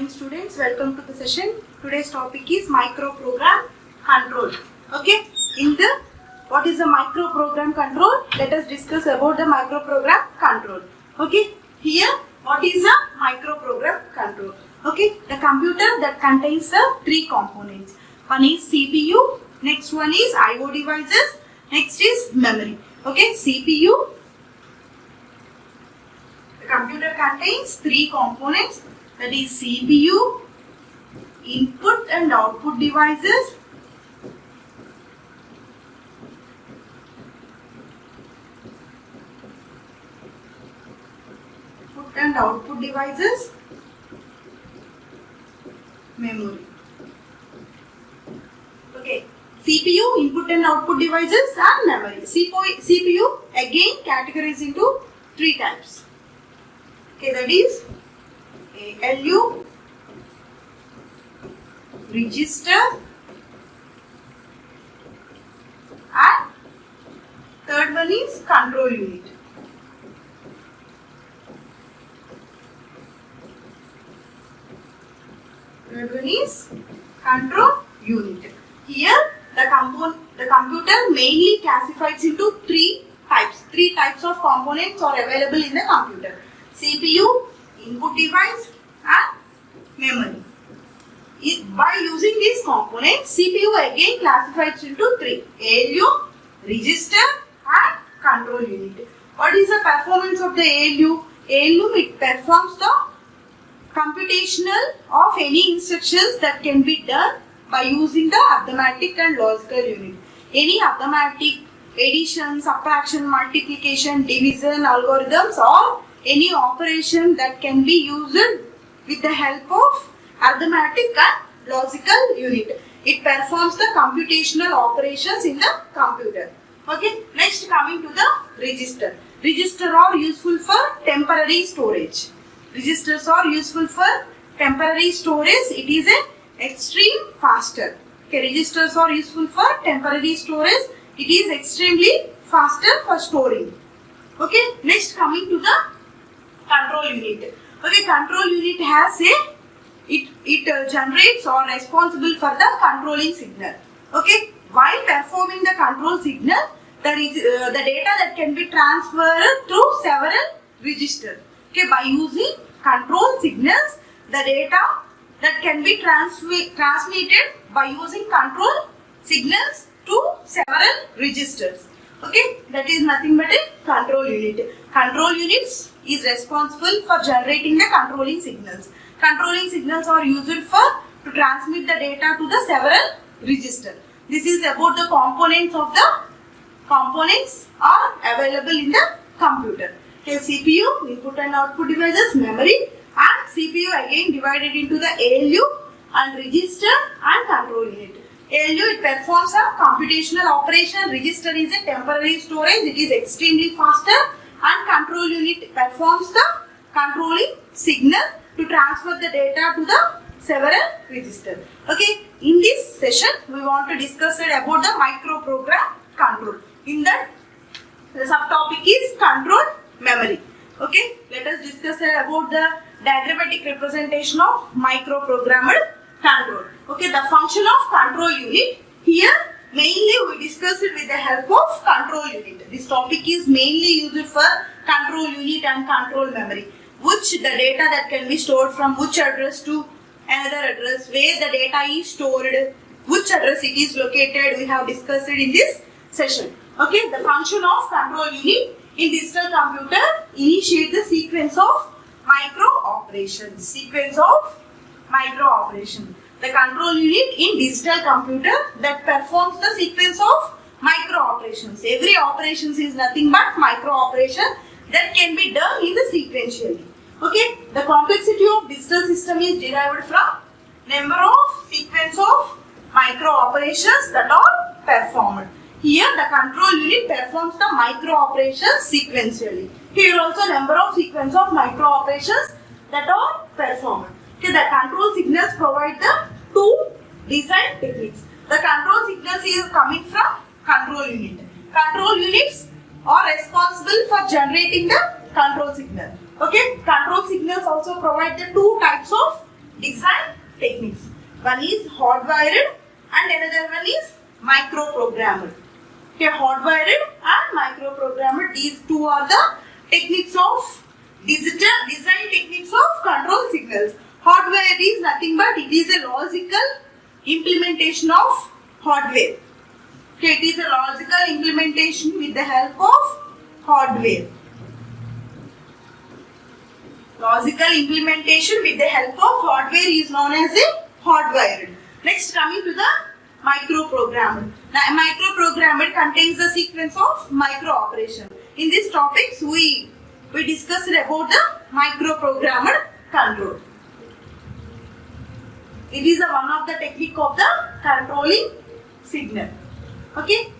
morning students, welcome to the session. Today's topic is microprogram control. Okay, what is a microprogram control? Let us discuss about the microprogram control. Okay, here what is a microprogram control? Okay, the computer that contains the three components. One is CPU, next one is IO devices, next is memory. Okay, CPU. The computer contains three components, that is CPU, input and output devices, memory. Okay, CPU, input and output devices and memory. CPU again categorized into three types. Okay, that is ALU, register, and third one is control unit. Third one is control unit. Here the computer mainly classifies into three types. Three types of components are available in the computer: CPU, input device and memory. By using these components, CPU again classifies into three: ALU, register and control unit. What is the performance of the ALU? ALU, it performs the computational of any instructions that can be done by using the arithmetic and logical unit. Any arithmetic, addition, subtraction, multiplication, division algorithms, or any operation that can be used with the help of arithmetic and logical unit. It performs the computational operations in the computer. Okay, next coming to the register. Registers are useful for temporary storage. Registers are useful for temporary storage. It is an extreme faster. Okay, registers are useful for temporary storage. It is extremely faster for storing. Okay, next coming to the control unit. Okay, control unit has it generates or responsible for the controlling signal. Okay, while performing the control signal, there is the data that can be transferred through several registers. Okay, by using control signals, the data that can be transmitted by using control signals to several registers. Okay, that is nothing but a control unit. Control units is responsible for generating the controlling signals. Controlling signals are used to transmit the data to the several registers. This is about the components are available in the computer. Okay, CPU, input and output devices, memory, and CPU again divided into the ALU and register and control unit. ALU, it performs a computational operation. Register is a temporary storage. It is extremely faster, and control unit performs the controlling signal to transfer the data to the several registers. Okay, in this session we want to discuss about the microprogram control. In that, the subtopic is control memory. Okay, let us discuss about the diagrammatic representation of microprogrammed control. Okay, the function of control unit. Here mainly we discuss it with the help of control unit. This topic is mainly used for control unit and control memory, which the data that can be stored from which address to another address, where the data is stored, which address it is located, we have discussed it in this session. Okay, the function of control unit in digital computer initiate the sequence of micro operations. The control unit in digital computer that performs the sequence of micro operations. Every operations is nothing but micro operation that can be done in the sequentially. Okay, the complexity of digital system is derived from number of sequence of micro operations that are performed. Here the control unit performs the micro operations sequentially. Here also number of sequence of micro operations that are performed. Okay, the control signals provide the two design techniques. The control signals is coming from control unit. Control units are responsible for generating the control signal. Okay, control signals also provide the two types of design techniques. One is hardwired and another one is microprogrammed. Okay, hardwired and microprogrammed, these two are the techniques of digital design techniques of control signals. Hardwired is nothing but it is a logical implementation of hardware. Okay, it is a logical implementation with the help of hardware. Logical implementation with the help of hardware is known as a hardwired. Next, coming to the microprogrammed. Now, a microprogrammed contains the sequence of micro operation. In this topics, we discussed about the microprogrammed control. It is one of the technique of the controlling signal. Okay.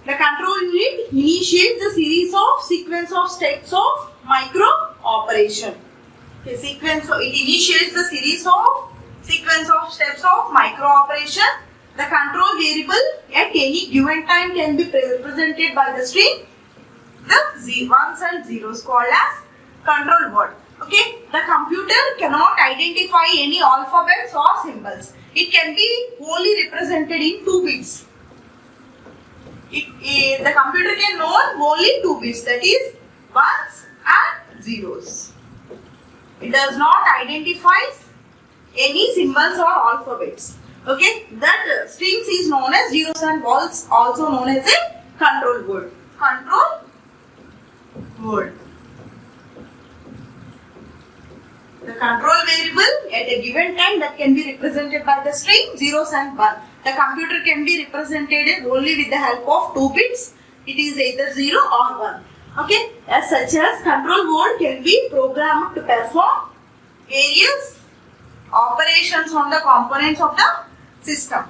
The control unit initiates the series of sequence of steps of micro operation. Okay, it initiates the sequence of steps of micro operation. The control variable at any given time can be represented by the string, the ones and zeros, called as control word. Okay, the computer cannot identify any alphabets or symbols. It can be only represented in 2 bits. The computer can know only 2 bits, that is ones and zeros. It does not identify any symbols or alphabets. Okay, that strings is known as zeros and ones, also known as a control word. Control word. The control variable at a given time that can be represented by the string zeros and 1. The computer can be represented only with the help of 2 bits. It is either 0 or 1. Okay, as such as control word can be programmed to perform various operations on the components of the system.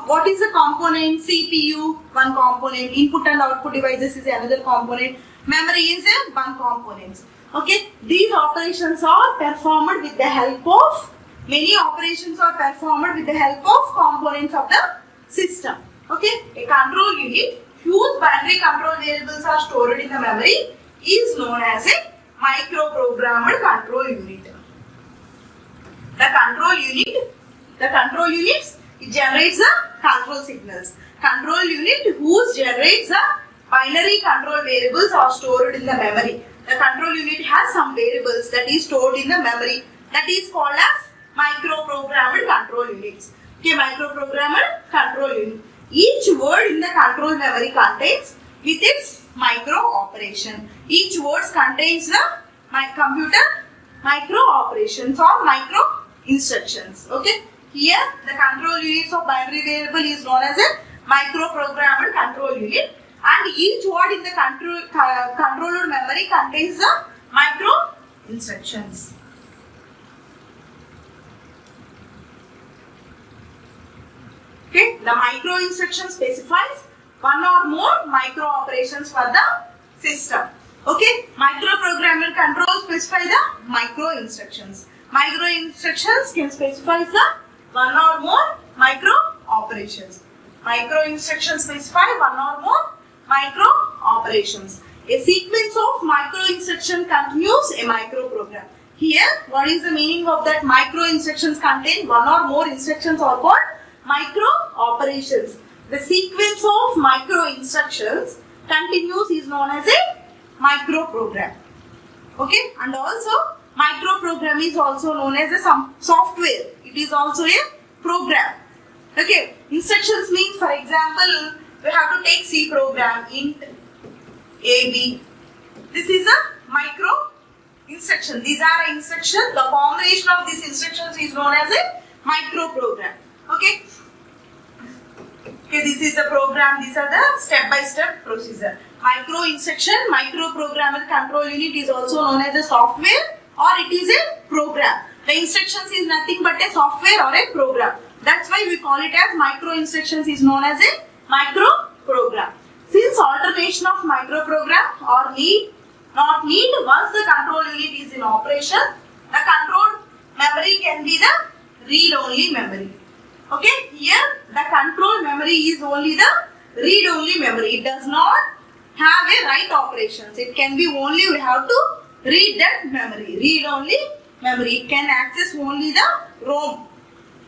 What is a component? CPU, one component. Input and output devices is another component. Memory is a one component. Okay, these operations are performed with the help of, many operations are performed with the help of components of the system. Okay, a control unit whose binary control variables are stored in the memory is known as a microprogrammed control unit. The control units, it generates the control signals. Control unit whose generates the binary control variables are stored in the memory. The control unit has some variables that is stored in the memory, that is called as microprogrammed control units. Okay, microprogrammed control unit. Each word in the control memory contains with its micro operation. Each word contains the computer micro operations or micro instructions. Okay, here the control units of binary variable is known as a microprogrammed control unit, and each word in the controller memory contains the micro instructions. Okay, the micro instruction specifies one or more micro operations for the system. Okay, microprogrammed control specify the micro instructions. Micro instructions can specify the one or more micro operations. Micro instructions specify one or more micro operations. A sequence of micro instruction continues a microprogram. Here, what is the meaning of that? Micro instructions contain one or more instructions are called micro operations. The sequence of micro instructions continues is known as a microprogram. Okay, and also microprogram is also known as a software. It is also a program. Okay, instructions means, for example, we have to take C program, int AB. This is a micro instruction. These are instructions. The combination of these instructions is known as a microprogram. Okay. Okay, this is a program. These are the step-by-step procedure. Micro instruction, microprogrammed control unit is also known as a software or it is a program. The instructions is nothing but a software or a program. That's why we call it as micro instructions is known as a microprogram. Since alternation of microprogram or not need once the control unit is in operation, the control memory can be the read-only memory. Okay, here the control memory is only the read-only memory. It does not have a write operations. It can be only, we have to read that memory, read-only memory. It can access only the ROM.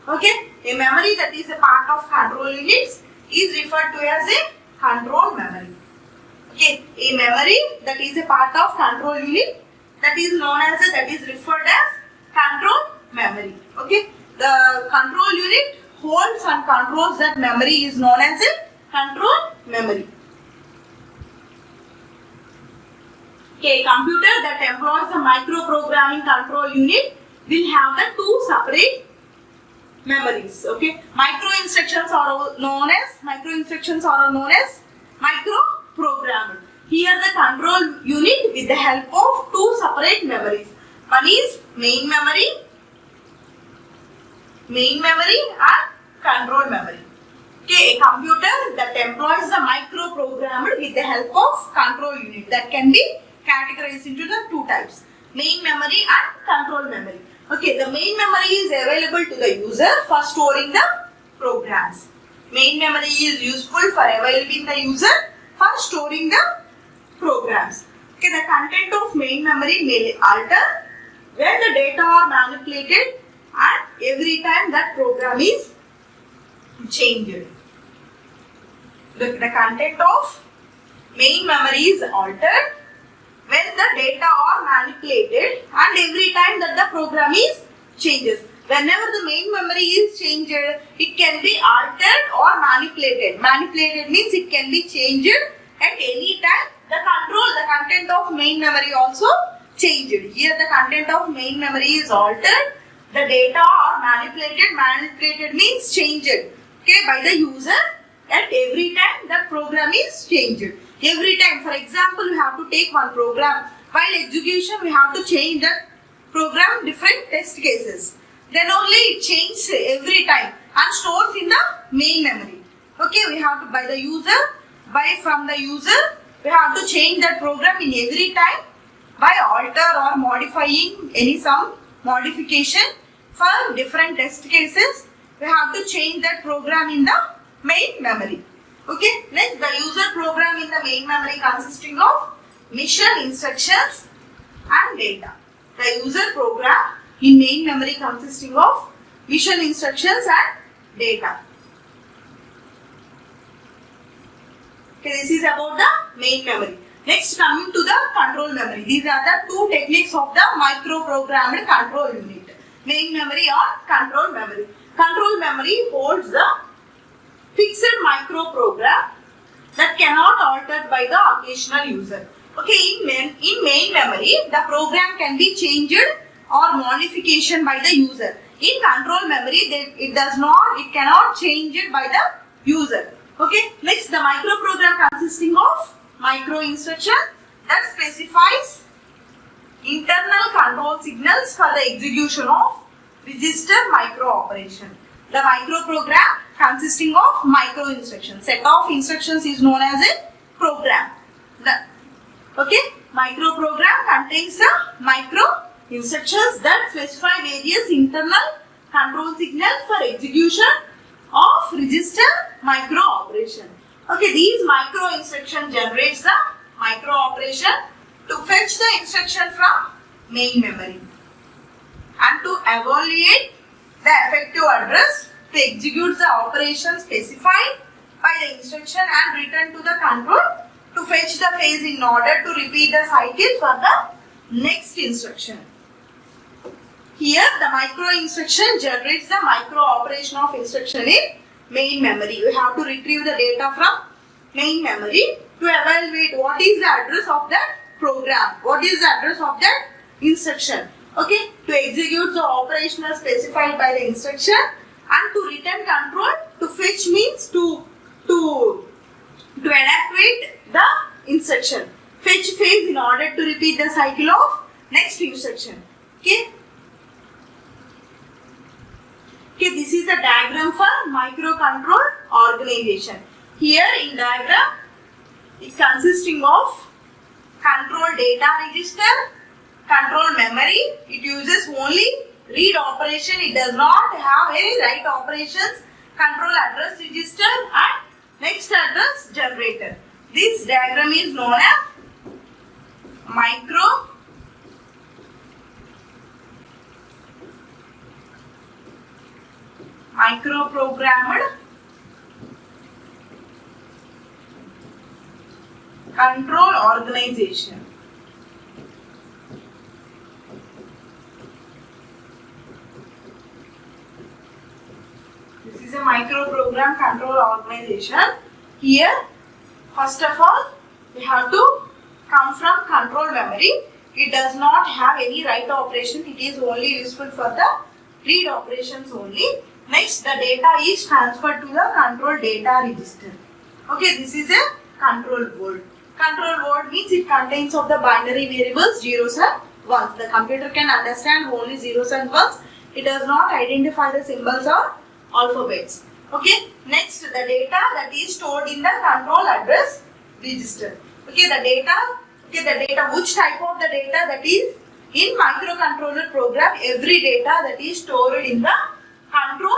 Okay, a memory that is a part of control units is referred to as a control memory. Okay, a memory that is a part of control unit that is known as that is referred as control memory. Okay, the control unit holds and controls that memory is known as a control memory. Okay, a computer that employs the microprogramming control unit will have the two separate memories. Okay, micro instructions are known as microprogrammed. Here the control unit with the help of two separate memories. One is main memory and control memory. Okay, a computer that employs the microprogrammed with the help of control unit, that can be categorized into the two types, main memory and control memory. Okay, the main memory is available to the user for storing the programs. Main memory is useful for availing the user for storing the programs. Okay, the content of main memory may alter when the data are manipulated and every time that program is changed. The content of main memory is altered when the data are manipulated and every time that the program is changes. Whenever the main memory is changed, it can be altered or manipulated. Manipulated means it can be changed at any time. The content of main memory also changed. Here the content of main memory is altered. The data are manipulated. Manipulated means changed. Okay, by the user at every time that program is changed. Every time, for example, we have to take one program. While execution, we have to change the program different test cases. Then only it changes every time and stores in the main memory. Okay, we have to from the user, we have to change that program in every time by alter or modifying some modification for different test cases. We have to change that program in the main memory. Okay, next the user program in the main memory consisting of mission instructions and data. The user program in main memory consisting of mission instructions and data. Okay, this is about the main memory. Next, coming to the control memory. These are the two techniques of the microprogrammed control unit. Main memory or control memory. Control memory holds the fixed microprogram that cannot alter by the occasional user. Okay, in main memory, the program can be changed or modification by the user. In control memory, it cannot change it by the user. Okay, next the microprogram consisting of micro instruction that specifies internal control signals for the execution of register micro operation. The microprogram consisting of micro instructions. Set of instructions is known as a program. Microprogram contains the micro instructions that specify various internal control signals for execution of register micro operation. Okay, these micro instruction generates the micro operation to fetch the instruction from main memory and to evaluate the effective address to execute the operation specified by the instruction and return to the control to fetch the phase in order to repeat the cycle for the next instruction. Here the micro instruction generates the micro operation of instruction in main memory. You have to retrieve the data from main memory to evaluate what is the address of that program, what is the address of that instruction. Okay, to execute the operational specified by the instruction and to return control. To fetch means to evaluate the instruction. Fetch phase in order to repeat the cycle of next instruction. Okay. Okay, this is a diagram for microcontrol organization. Here in diagram, it consisting of control data register, control memory. It uses only read operation. It does not have any write operations. Control address register and next address generator. This diagram is known as microprogrammed control organization. This is a microprogram control organization. Here, first of all, we have to come from control memory. It does not have any write operation. It is only useful for the read operations only. Next, the data is transferred to the control data register. Okay, this is a control word. Control word means it contains of the binary variables zeros and ones. The computer can understand only zeros and ones. It does not identify the symbols or alphabets. Okay, next the data that is stored in the control address register. Okay, the data, which type of the data that is in microcontroller program, every data that is stored in the control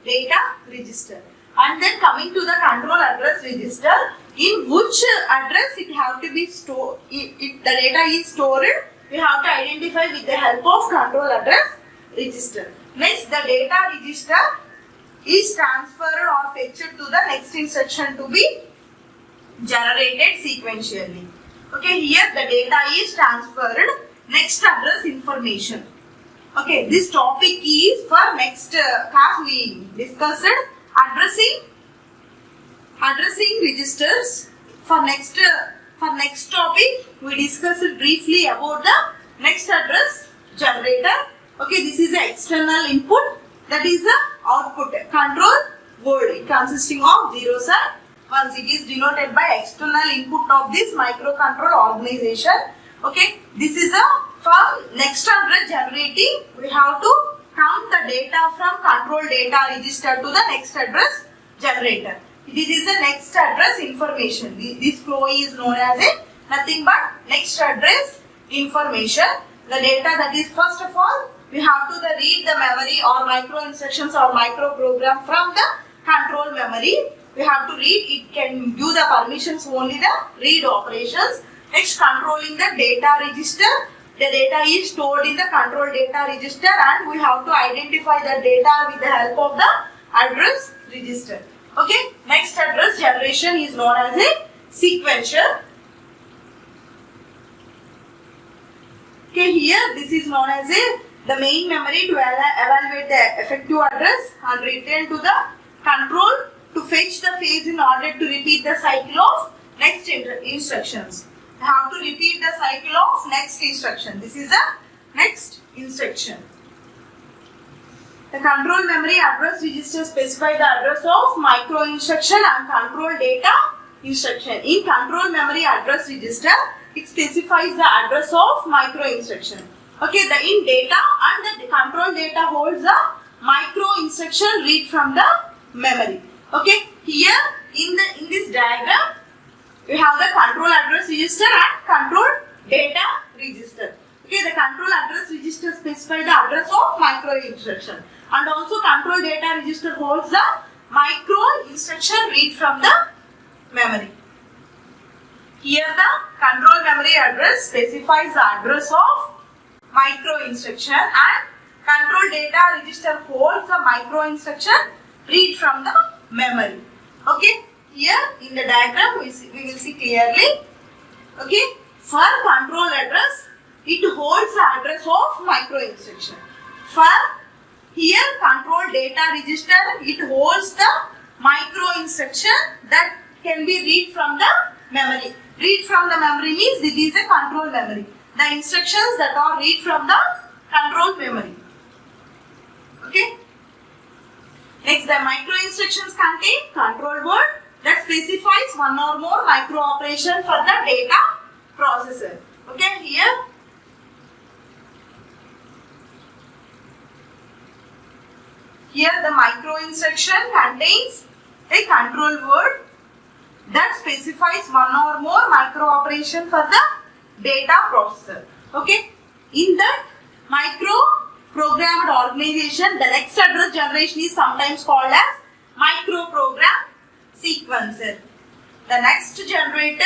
data register. And then coming to the control address register, in which address it have to be stored, the data is stored, we have to identify with the help of control address register. Next, the data register is transferred or fetched to the next instruction to be generated sequentially. Okay, here the data is transferred. Next, address information. Okay, this topic is for next class we discussed addressing registers. For next topic we discussed briefly about the next address generator. Okay, this is the external input, that is the output control word consisting of zeros and ones. It is denoted by external input of this microcontroller organization. Okay, this is a for next address generating, we have to count the data from control data register to the next address generator. This is the next address information. This flow is known as a nothing but next address information. The data that is, first of all, we have to read the memory or micro instructions or micro program from the control memory. We have to read, it can do the permissions only the read operations. Next, controlling the data register. The data is stored in the control data register and we have to identify the data with the help of the address register. Okay, next address generation is known as a sequential. Okay, here this is known as the main memory to evaluate the effective address and return to the control to fetch the phase in order to repeat the cycle of next instructions. You have to repeat the cycle of next instruction. This is the next instruction. The control memory address register specify the address of micro instruction and control data instruction. In control memory address register, it specifies the address of micro instruction. Okay, the in data and the control data holds the micro instruction read from the memory. Okay, here in this diagram, we have the control address register and control data register. Okay, the control address register specifies the address of micro instruction and also control data register holds the micro instruction read from the memory. Here the control memory address specifies the address of micro instruction and control data register holds the micro instruction read from the memory. Okay, here in the diagram we will see clearly. Okay, for control address, it holds the address of micro instruction. For here control data register, it holds the micro instruction that can be read from the memory. Read from the memory means it is a control memory. The instructions that are read from the control memory. Okay. Next, the micro instructions contain control word that specifies one or more micro operation for the data processor. Okay, here the micro instruction contains a control word that specifies one or more micro operation for the data processor. Okay, in that micro programmed organization, the next address generation is sometimes called as microprogram sequencer. The next generator,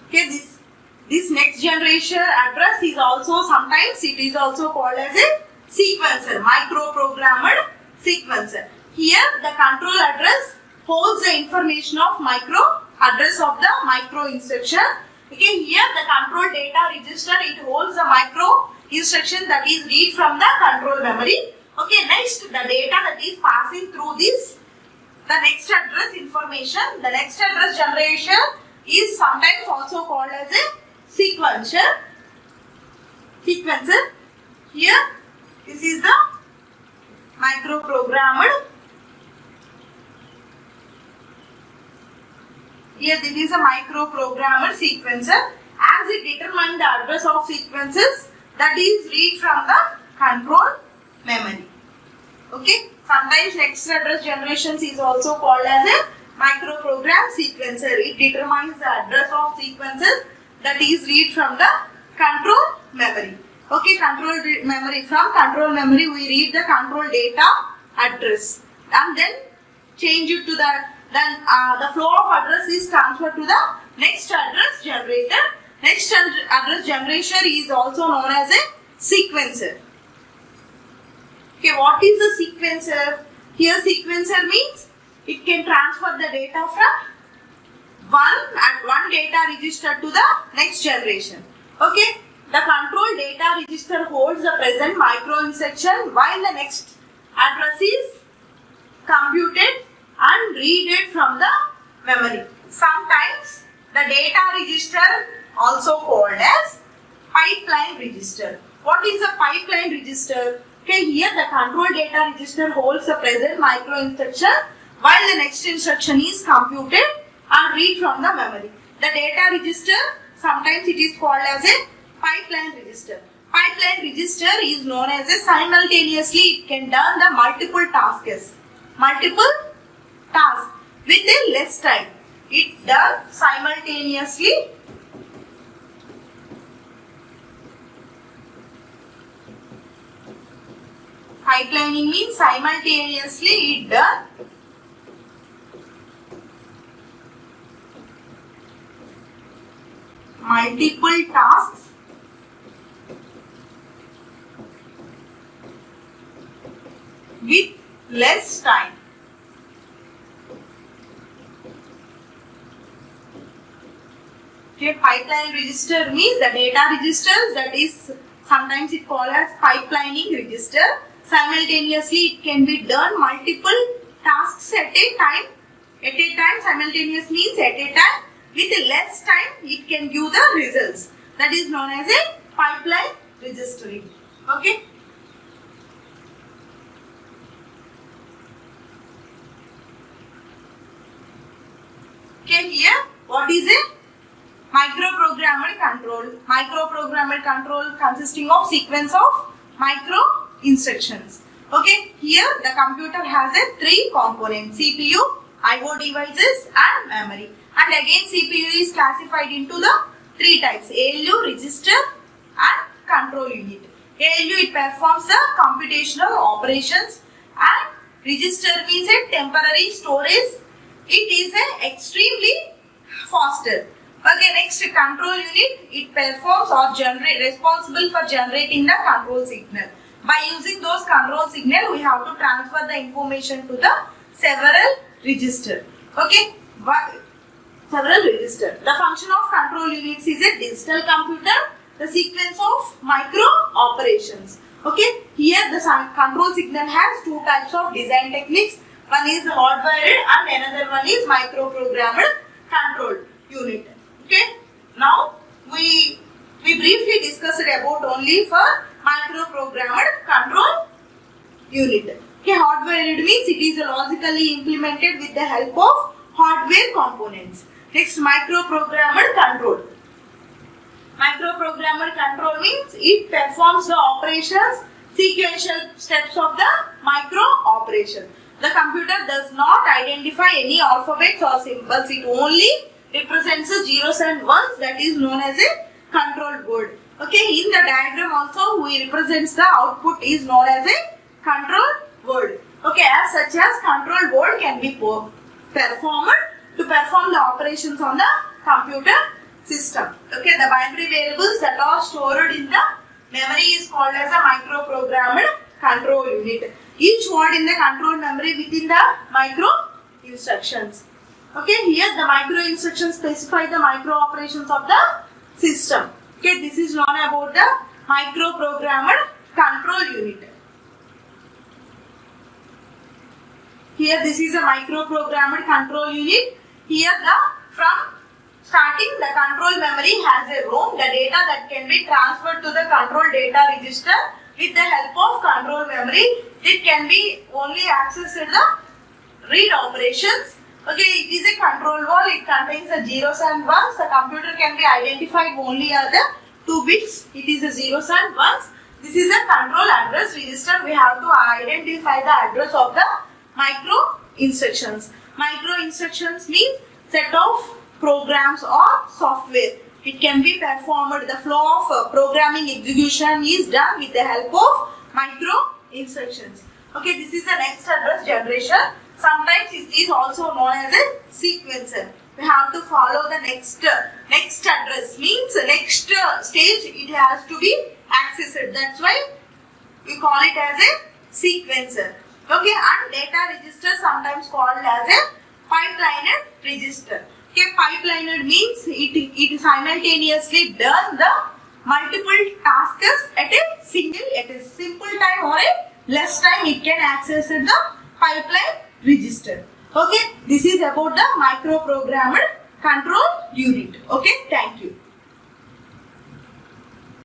okay, this next generation address is also sometimes it is also called as a sequencer, microprogrammed sequencer. Here the control address holds the information of address of the micro instruction. Okay, here the control data register, it holds the micro instruction that is read from the control memory. Okay, next the data that is passing through this, the next address information, the next address generation is sometimes also called as a sequencer. Here this is the microprogrammed. Here this is a microprogrammed sequencer. As it determines the address of sequences that is read from the control memory. Okay. Sometimes next address generations is also called as a microprogram sequencer. It determines the address of sequences that is read from the control memory. Okay, control memory. From control memory we read the control data address and then change it to the flow of address is transferred to the next address generator. Next address generation is also known as a sequencer. Okay, what is a sequencer? Here sequencer means it can transfer the data from one data register to the next generation. Okay, the control data register holds the present micro instruction while the next address is computed and read from the memory. Sometimes the data register also called as pipeline register. What is a pipeline register? Okay, here the control data register holds the present micro instruction while the next instruction is computed and read from the memory. The data register, sometimes it is called as a pipeline register. Pipeline register is known as a simultaneously it can done the multiple tasks with a less time. It done simultaneously pipelining means simultaneously it done multiple tasks with less time. Okay, pipeline register means the data registers, that is sometimes it called as pipelining register. Simultaneously it can be done multiple tasks at a time. Simultaneous means at a time. With less time it can give the results. That is known as a pipeline registering. Okay. Okay, here what is a microprogrammed control? Microprogrammed control consisting of sequence of micro instructions. Okay, here the computer has a three components: CPU, I/O devices and memory. And again CPU is classified into the three types: ALU, register and control unit. ALU, it performs the computational operations, and register means a temporary storage. It is a extremely faster. Okay, next control unit, it performs or responsible for generating the control signal. By using those control signal, we have to transfer the information to the several register. Okay, several register. The function of control units is a digital computer, the sequence of micro operations. Okay, here the control signal has two types of design techniques. One is hardwired and another one is microprogrammed control unit. Okay, now we briefly discussed about only for microprogrammed control unit. Okay, hardwired means it is logically implemented with the help of hardware components. Next, microprogrammed control. Microprogrammed control means it performs the operations, sequential steps of the micro operation. The computer does not identify any alphabets or symbols. It only represents the zeros and ones, that is known as a control word. Okay, in the diagram also we represents the output is known as a control word. Okay, as such as control word can be performed to perform the operations on the computer system. Okay, the binary variables that are stored in the memory is called as a microprogrammed control unit. Each word in the control memory within the micro instructions. Okay, here the micro instructions specify the micro operations of the system. Okay, this is known about the microprogrammed control unit. Here this is a microprogrammed control unit. Here from starting the control memory has a ROM, the data that can be transferred to the control data register with the help of control memory. It can be only accessed the read operations. Okay, it is a control wall. It contains the zeros and ones. The computer can be identified only as the 2 bits. It is the zeros and ones. This is a control address register. We have to identify the address of the micro instructions. Micro instructions means set of programs or software. It can be performed. The flow of programming execution is done with the help of micro instructions. Okay, this is the next address generation. Sometimes it is also known as a sequencer. We have to follow the next address, means next stage it has to be accessed. That's why we call it as a sequencer. Okay, and data register sometimes called as a pipelined register. Okay, pipelined means it simultaneously done the multiple tasks at a simple time or a less time. It can access the pipeline register. Okay, this is about the microprogrammed control unit. Okay, thank you.